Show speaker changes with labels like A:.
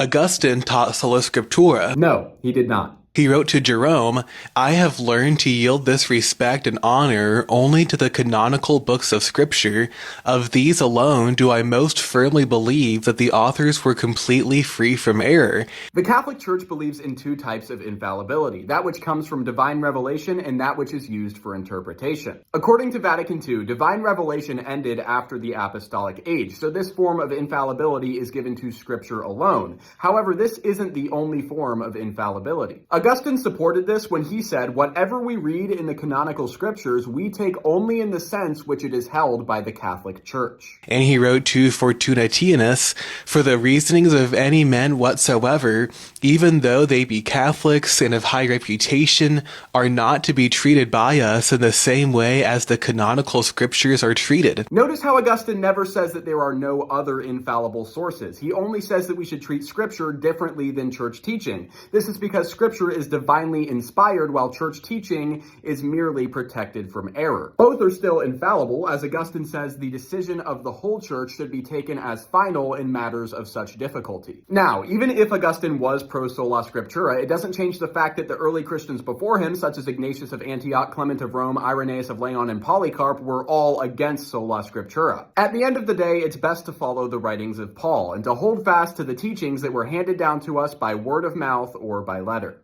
A: Augustine taught sola scriptura.
B: No, he did not.
A: He wrote to Jerome, I have learned to yield this respect and honor only to the canonical books of Scripture. Of these alone do I most firmly believe that the authors were completely free from error.
B: The Catholic Church believes in two types of infallibility, that which comes from divine revelation and that which is used for interpretation. According to Vatican II, divine revelation ended after the Apostolic Age, so this form of infallibility is given to Scripture alone. However, this isn't the only form of infallibility. Augustine supported this when he said, whatever we read in the canonical scriptures, we take only in the sense which it is held by the Catholic Church.
A: And he wrote to Fortunatianus, for the reasonings of any men whatsoever, even though they be Catholics and of high reputation, are not to be treated by us in the same way as the canonical scriptures are treated.
B: Notice how Augustine never says that there are no other infallible sources. He only says that we should treat scripture differently than church teaching. This is because scripture is divinely inspired while church teaching is merely protected from error. Both are still infallible, as Augustine says the decision of the whole church should be taken as final in matters of such difficulty. Now, even if Augustine was pro sola scriptura, it doesn't change the fact that the early Christians before him, such as Ignatius of Antioch, Clement of Rome, Irenaeus of Leon, and Polycarp, were all against sola scriptura. At the end of the day, it's best to follow the writings of Paul and to hold fast to the teachings that were handed down to us by word of mouth or by letter.